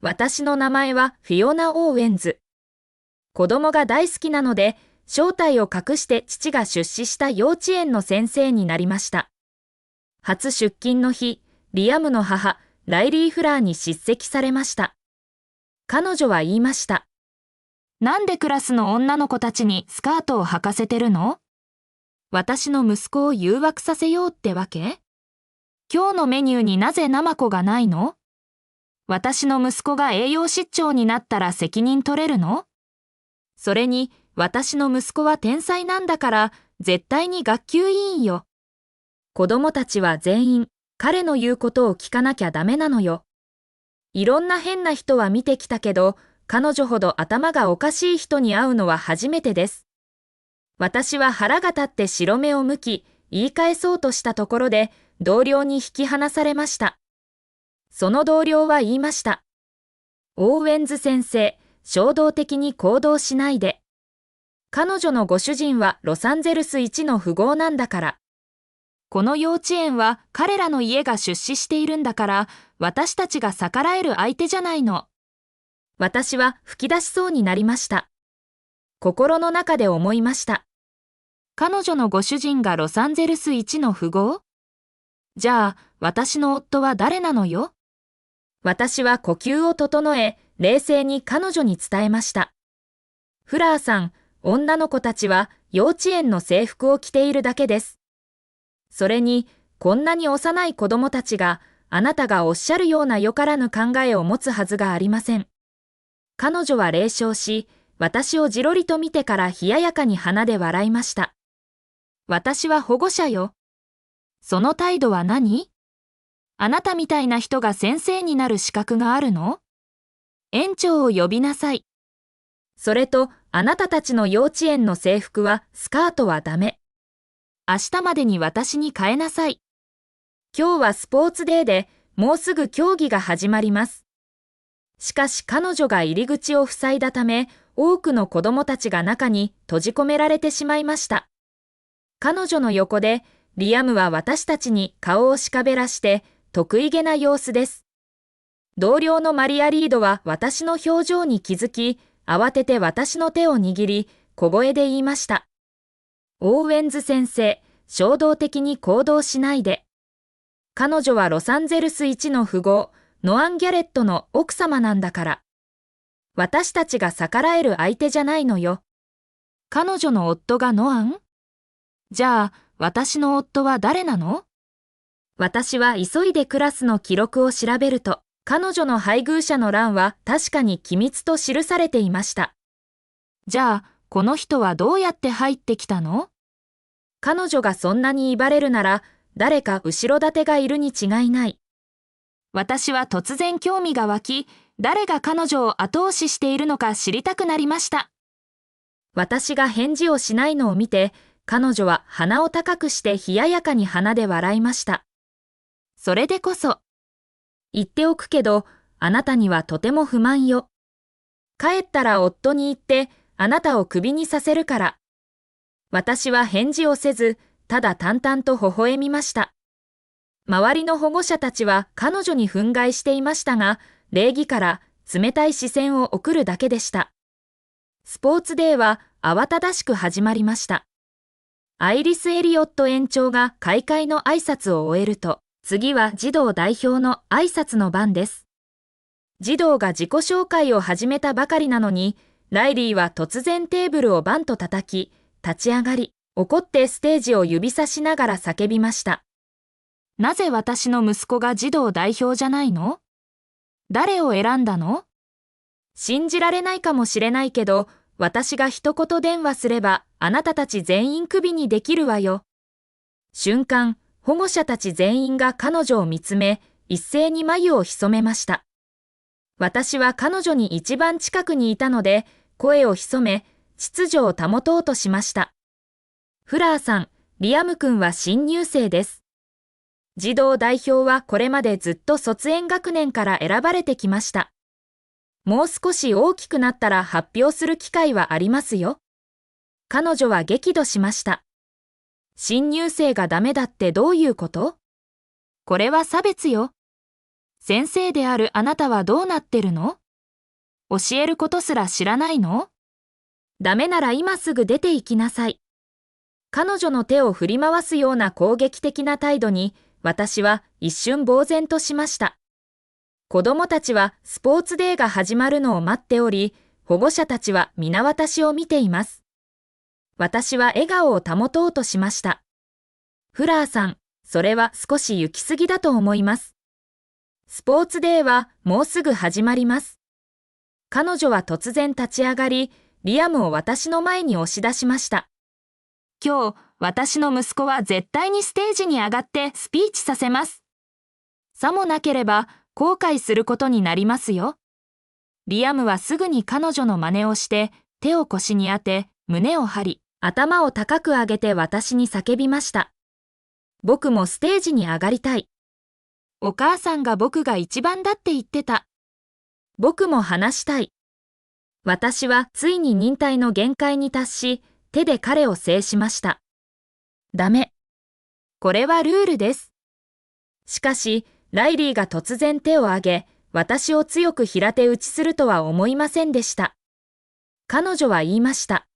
私の名前はフィオナ・オーウェンズ。子供が大好きなので、正体を隠して父が出資した幼稚園の先生になりました。初出勤の日、リアムの母、ライリー・フラーに叱責されました。彼女は言いました。なんでクラスの女の子たちにスカートを履かせてるの？私の息子を誘惑させようってわけ？今日のメニューになぜナマコがないの？私の息子が栄養失調になったら責任取れるの？それに、私の息子は天才なんだから、絶対に学級委員よ。子供たちは全員、彼の言うことを聞かなきゃダメなのよ。いろんな変な人は見てきたけど、彼女ほど頭がおかしい人に会うのは初めてです。私は腹が立って白目を向き、言い返そうとしたところで、同僚に引き離されました。その同僚は言いました。オーウェンズ先生、衝動的に行動しないで。彼女のご主人はロサンゼルス一の富豪なんだから。この幼稚園は彼らの家が出資しているんだから、私たちが逆らえる相手じゃないの。私は吹き出しそうになりました。心の中で思いました。彼女のご主人がロサンゼルス一の富豪？じゃあ、私の夫は誰なのよ？私は呼吸を整え、冷静に彼女に伝えました。フラーさん、女の子たちは幼稚園の制服を着ているだけです。それに、こんなに幼い子供たちが、あなたがおっしゃるようなよからぬ考えを持つはずがありません。彼女は冷笑し、私をじろりと見てから冷ややかに鼻で笑いました。私は保護者よ。その態度は何？あなたみたいな人が先生になる資格があるの？園長を呼びなさい。それと、あなたたちの幼稚園の制服はスカートはダメ。明日までに私に変えなさい。今日はスポーツデーで、もうすぐ競技が始まります。しかし彼女が入り口を塞いだため、多くの子供たちが中に閉じ込められてしまいました。彼女の横で、リアムは私たちに顔をしかべらして、得意げな様子です。同僚のマリア・リードは私の表情に気づき、慌てて私の手を握り、小声で言いました。オーウェンズ先生、衝動的に行動しないで。彼女はロサンゼルス一の富豪、ノアン・ギャレットの奥様なんだから。私たちが逆らえる相手じゃないのよ。彼女の夫がノアン？じゃあ、私の夫は誰なの？私は急いでクラスの記録を調べると、彼女の配偶者の欄は確かに機密と記されていました。じゃあ、この人はどうやって入ってきたの？彼女がそんなに威張れるなら、誰か後ろ盾がいるに違いない。私は突然興味が湧き、誰が彼女を後押ししているのか知りたくなりました。私が返事をしないのを見て、彼女は鼻を高くして冷ややかに鼻で笑いました。それでこそ。言っておくけど、あなたにはとても不満よ。帰ったら夫に言って、あなたをクビにさせるから。私は返事をせず、ただ淡々と微笑みました。周りの保護者たちは彼女に憤慨していましたが、礼儀から冷たい視線を送るだけでした。スポーツデーは慌ただしく始まりました。アイリス・エリオット園長が開会の挨拶を終えると、次は児童代表の挨拶の番です。児童が自己紹介を始めたばかりなのに、ライリーは突然テーブルをバンと叩き、立ち上がり、怒ってステージを指さしながら叫びました。なぜ私の息子が児童代表じゃないの？誰を選んだの？信じられないかもしれないけど、私が一言電話すれば、あなたたち全員クビにできるわよ。瞬間、保護者たち全員が彼女を見つめ、一斉に眉を潜めました。私は彼女に一番近くにいたので、声を潜め、秩序を保とうとしました。フラーさん、リアム君は新入生です。児童代表はこれまでずっと卒園学年から選ばれてきました。もう少し大きくなったら発表する機会はありますよ。彼女は激怒しました。新入生がダメだってどういうこと？これは差別よ。先生であるあなたはどうなってるの？教えることすら知らないの？ダメなら今すぐ出て行きなさい。彼女の手を振り回すような攻撃的な態度に、私は一瞬呆然としました。子供たちはスポーツデーが始まるのを待っており、保護者たちは皆私を見ています。私は笑顔を保とうとしました。フラーさん、それは少し行き過ぎだと思います。スポーツデーはもうすぐ始まります。彼女は突然立ち上がり、リアムを私の前に押し出しました。今日、私の息子は絶対にステージに上がってスピーチさせます。さもなければ後悔することになりますよ。リアムはすぐに彼女の真似をして、手を腰に当て、胸を張り、頭を高く上げて私に叫びました。僕もステージに上がりたい。お母さんが僕が一番だって言ってた。僕も話したい。私はついに忍耐の限界に達し、手で彼を制しました。ダメ。これはルールです。しかし、ライリーが突然手を挙げ、私を強く平手打ちするとは思いませんでした。彼女は言いました。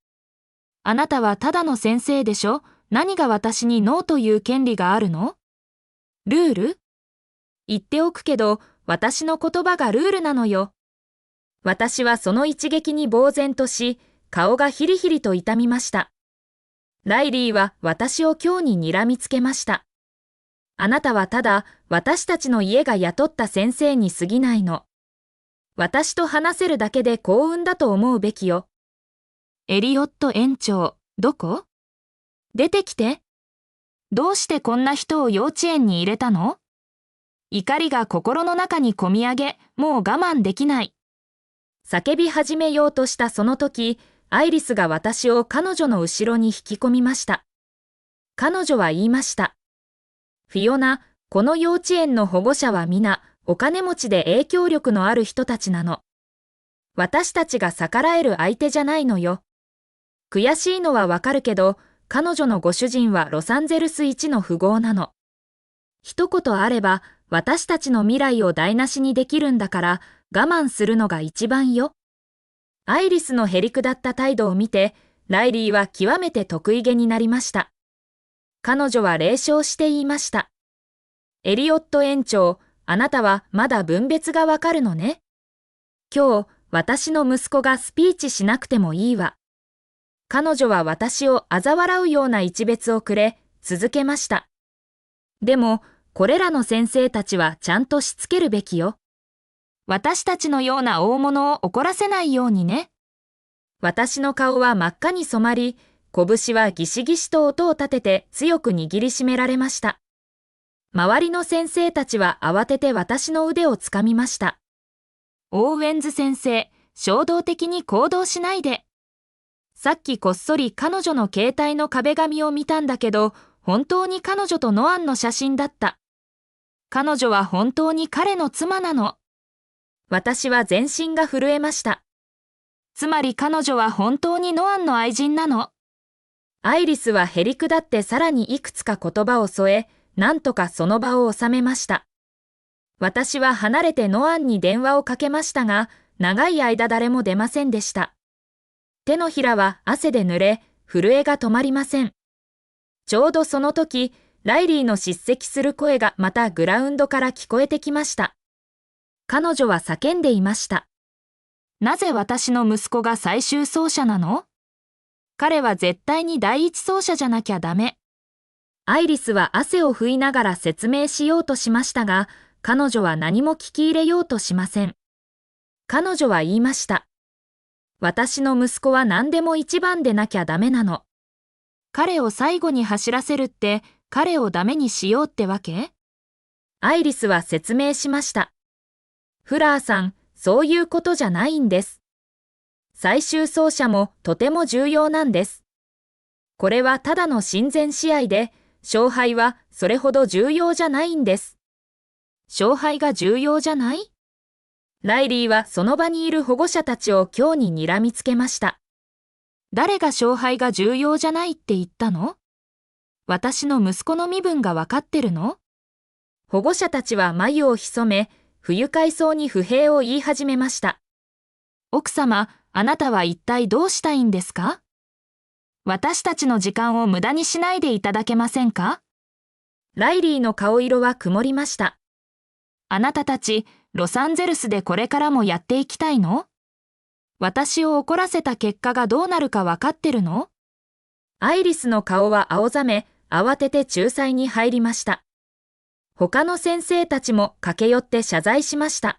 あなたはただの先生でしょ？何が私にノーという権利があるの？ルール？言っておくけど、私の言葉がルールなのよ。私はその一撃に呆然とし、顔がヒリヒリと痛みました。ライリーは私を強に睨みつけました。あなたはただ私たちの家が雇った先生に過ぎないの。私と話せるだけで幸運だと思うべきよ。エリオット園長、どこ？出てきて。どうしてこんな人を幼稚園に入れたの？怒りが心の中にこみ上げ、もう我慢できない。叫び始めようとしたその時、アイリスが私を彼女の後ろに引き込みました。彼女は言いました。フィオナ、この幼稚園の保護者は皆、お金持ちで影響力のある人たちなの。私たちが逆らえる相手じゃないのよ。悔しいのはわかるけど、彼女のご主人はロサンゼルス一の富豪なの。一言あれば、私たちの未来を台無しにできるんだから、我慢するのが一番よ。アイリスのへりくだった態度を見て、ライリーは極めて得意げになりました。彼女は冷笑して言いました。エリオット園長、あなたはまだ分別がわかるのね。今日、私の息子がスピーチしなくてもいいわ。彼女は私を嘲笑うような一瞥をくれ、続けました。でも、これらの先生たちはちゃんとしつけるべきよ。私たちのような大物を怒らせないようにね。私の顔は真っ赤に染まり、拳はギシギシと音を立てて強く握りしめられました。周りの先生たちは慌てて私の腕をつかみました。オーウェンズ先生、衝動的に行動しないで。さっきこっそり彼女の携帯の壁紙を見たんだけど、本当に彼女とノアンの写真だった。彼女は本当に彼の妻なの。私は全身が震えました。つまり彼女は本当にノアンの愛人なの。アイリスはへりくだってさらにいくつか言葉を添え、なんとかその場を収めました。私は離れてノアンに電話をかけましたが、長い間誰も出ませんでした。手のひらは汗で濡れ、震えが止まりません。ちょうどその時、ライリーの叱責する声がまたグラウンドから聞こえてきました。彼女は叫んでいました。なぜ私の息子が最終走者なの？彼は絶対に第一走者じゃなきゃダメ。アイリスは汗を拭いながら説明しようとしましたが、彼女は何も聞き入れようとしません。彼女は言いました。私の息子は何でも一番でなきゃダメなの。彼を最後に走らせるって彼をダメにしようってわけ？アイリスは説明しました。フラーさん、そういうことじゃないんです。最終走者もとても重要なんです。これはただの親善試合で、勝敗はそれほど重要じゃないんです。勝敗が重要じゃない？ライリーはその場にいる保護者たちを強に睨みつけました。誰が勝敗が重要じゃないって言ったの？私の息子の身分がわかってるの？保護者たちは眉を潜め、不愉快そうに不平を言い始めました。奥様、あなたは一体どうしたいんですか？私たちの時間を無駄にしないでいただけませんか？ライリーの顔色は曇りました。あなたたち、ロサンゼルスでこれからもやっていきたいの？私を怒らせた結果がどうなるかわかってるの？アイリスの顔は青ざめ、慌てて仲裁に入りました。他の先生たちも駆け寄って謝罪しました。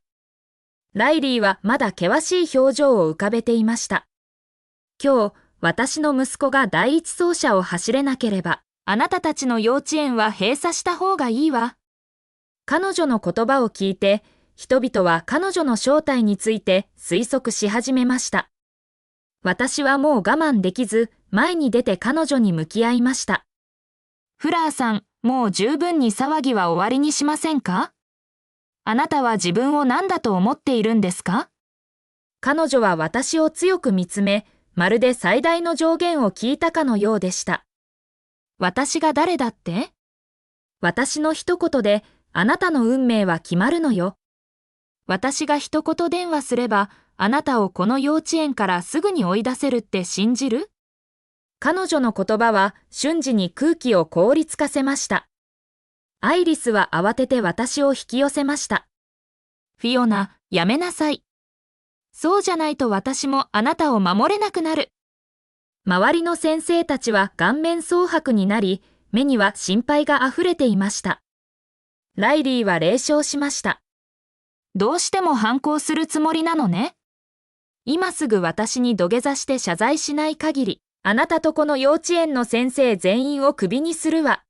ライリーはまだ険しい表情を浮かべていました。今日、私の息子が第一走者を走れなければ、あなたたちの幼稚園は閉鎖した方がいいわ。彼女の言葉を聞いて、人々は彼女の正体について推測し始めました。私はもう我慢できず、前に出て彼女に向き合いました。フラーさん、もう十分に騒ぎは終わりにしませんか？あなたは自分を何だと思っているんですか？彼女は私を強く見つめ、まるで最大の上限を聞いたかのようでした。私が誰だって？私の一言で、あなたの運命は決まるのよ。私が一言電話すれば、あなたをこの幼稚園からすぐに追い出せるって信じる？彼女の言葉は瞬時に空気を凍りつかせました。アイリスは慌てて私を引き寄せました。フィオナ、やめなさい。そうじゃないと私もあなたを守れなくなる。周りの先生たちは顔面蒼白になり、目には心配があふれていました。ライリーは冷笑しました。どうしても反抗するつもりなのね。今すぐ私に土下座して謝罪しない限り、あなたとこの幼稚園の先生全員をクビにするわ。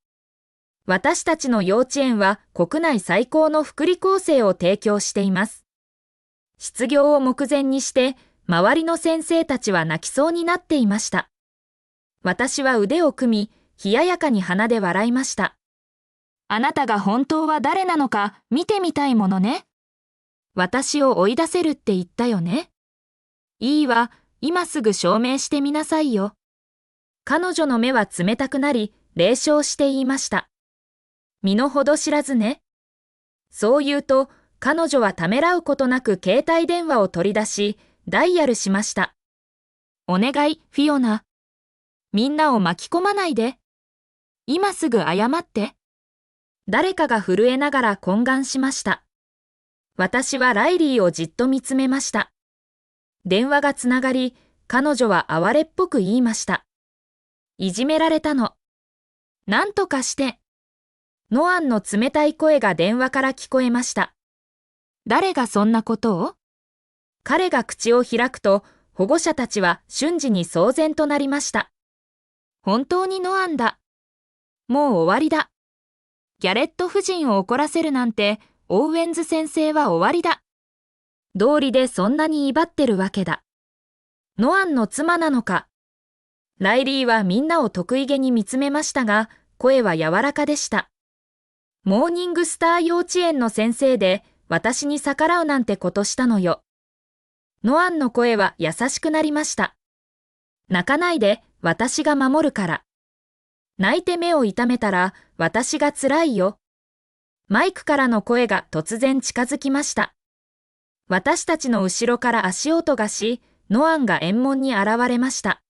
私たちの幼稚園は国内最高の福利厚生を提供しています。失業を目前にして、周りの先生たちは泣きそうになっていました。私は腕を組み、冷ややかに鼻で笑いました。あなたが本当は誰なのか見てみたいものね。私を追い出せるって言ったよね。いいわ、今すぐ証明してみなさいよ。彼女の目は冷たくなり、冷笑して言いました。身の程知らずね。そう言うと、彼女はためらうことなく携帯電話を取り出し、ダイヤルしました。お願い、フィオナ。みんなを巻き込まないで。今すぐ謝って。誰かが震えながら懇願しました。私はライリーをじっと見つめました。電話がつながり、彼女は哀れっぽく言いました。いじめられたの。なんとかして。ノアンの冷たい声が電話から聞こえました。誰がそんなことを？彼が口を開くと、保護者たちは瞬時に騒然となりました。本当にノアンだ。もう終わりだ。ギャレット夫人を怒らせるなんて、オーウェンズ先生は終わりだ。道理でそんなに威張ってるわけだ。ノアンの妻なのか。ライリーはみんなを得意げに見つめましたが、声は柔らかでした。モーニングスター幼稚園の先生で、私に逆らうなんてことしたのよ。ノアンの声は優しくなりました。泣かないで、私が守るから。泣いて目を痛めたら、私が辛いよ。マイクからの声が突然近づきました。私たちの後ろから足音がし、ノアンが円門に現れました。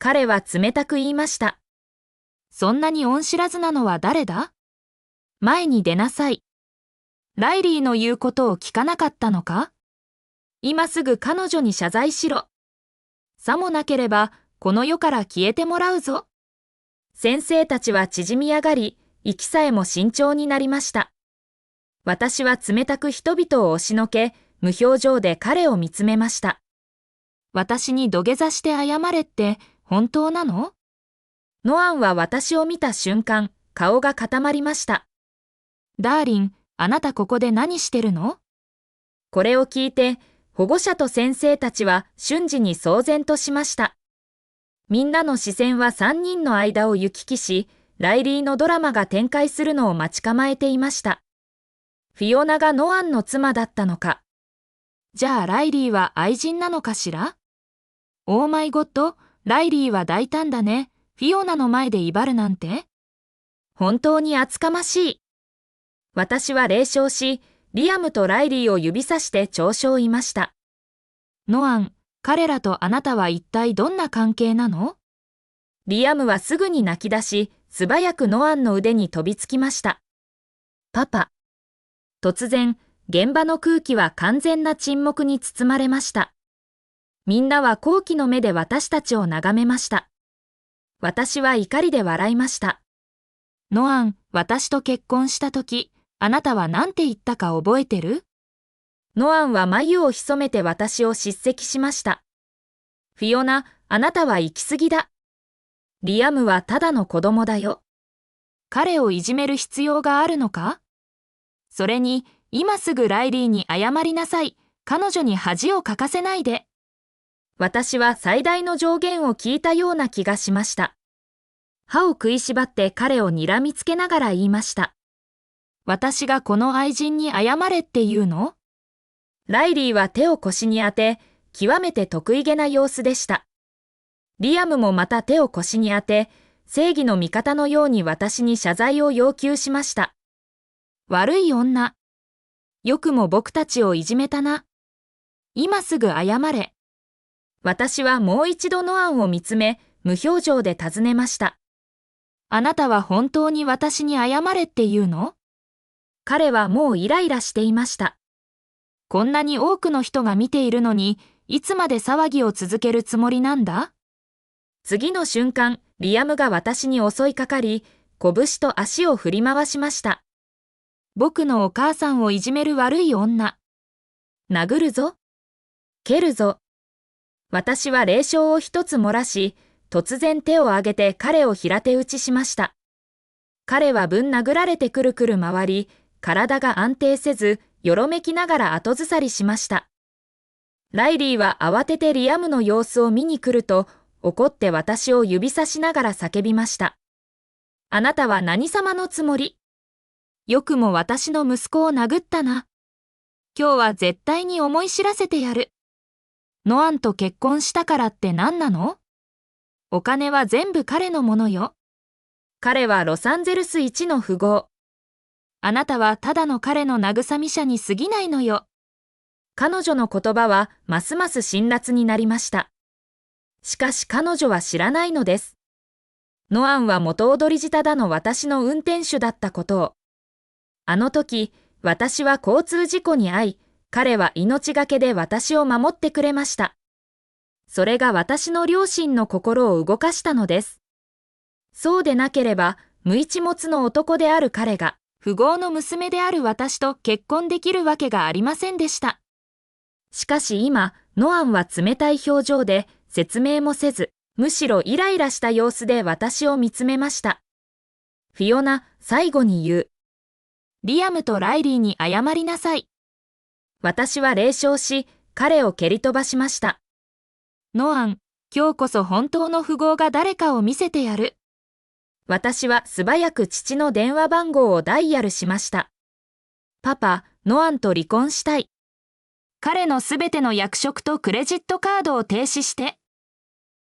彼は冷たく言いました。そんなに恩知らずなのは誰だ？前に出なさい。ライリーの言うことを聞かなかったのか？今すぐ彼女に謝罪しろ。さもなければ、この世から消えてもらうぞ。先生たちは縮み上がり、息さえも慎重になりました。私は冷たく人々を押しのけ、無表情で彼を見つめました。私に土下座して謝れって本当なの？ノアンは私を見た瞬間、顔が固まりました。ダーリン、あなたここで何してるの？これを聞いて、保護者と先生たちは瞬時に騒然としました。みんなの視線は3人の間を行き来し、ライリーのドラマが展開するのを待ち構えていました。フィオナがノアンの妻だったのか。じゃあライリーは愛人なのかしら？オーマイゴッド、ライリーは大胆だね。フィオナの前で威張るなんて？本当に厚かましい。私は冷笑し、リアムとライリーを指さして調子を言いました。ノアン、彼らとあなたは一体どんな関係なの？リアムはすぐに泣き出し、素早くノアンの腕に飛びつきました。パパ。突然、現場の空気は完全な沈黙に包まれました。みんなは好奇の目で私たちを眺めました。私は怒りで笑いました。ノアン、私と結婚したとき、あなたは何て言ったか覚えてる？ノアンは眉を潜めて私を叱責しました。フィオナ、あなたは行き過ぎだ。リアムはただの子供だよ。彼をいじめる必要があるのか？それに、今すぐライリーに謝りなさい。彼女に恥をかかせないで。私は最大の上限を聞いたような気がしました。歯を食いしばって彼を睨みつけながら言いました。私がこの愛人に謝れって言うの？ライリーは手を腰に当て、極めて得意げな様子でした。リアムもまた手を腰に当て、正義の味方のように私に謝罪を要求しました。悪い女。よくも僕たちをいじめたな。今すぐ謝れ。私はもう一度ノアンを見つめ、無表情で尋ねました。あなたは本当に私に謝れって言うの？彼はもうイライラしていました。こんなに多くの人が見ているのに、いつまで騒ぎを続けるつもりなんだ？次の瞬間、リアムが私に襲いかかり、拳と足を振り回しました。僕のお母さんをいじめる悪い女。殴るぞ。蹴るぞ。私は冷笑を一つ漏らし、突然手を上げて彼を平手打ちしました。彼はぶん殴られてくるくる回り、体が安定せず、よろめきながら後ずさりしました。ライリーは慌ててリアムの様子を見に来ると、怒って私を指さしながら叫びました。あなたは何様のつもり？よくも私の息子を殴ったな。今日は絶対に思い知らせてやる。ノアンと結婚したからって何なの？お金は全部彼のものよ。彼はロサンゼルス一の富豪。あなたはただの彼の慰み者に過ぎないのよ。彼女の言葉はますます辛辣になりました。しかし彼女は知らないのです。ノアンは元踊り舌だの私の運転手だったことを。あの時、私は交通事故に遭い、彼は命がけで私を守ってくれました。それが私の両親の心を動かしたのです。そうでなければ、無一物の男である彼が、富豪の娘である私と結婚できるわけがありませんでした。しかし今、ノアンは冷たい表情で、説明もせず、むしろイライラした様子で私を見つめました。フィオナ、最後に言う。リアムとライリーに謝りなさい。私は冷笑し、彼を蹴り飛ばしました。ノアン、今日こそ本当の富豪が誰かを見せてやる。私は素早く父の電話番号をダイヤルしました。パパ、ノアンと離婚したい。彼のすべての役職とクレジットカードを停止して。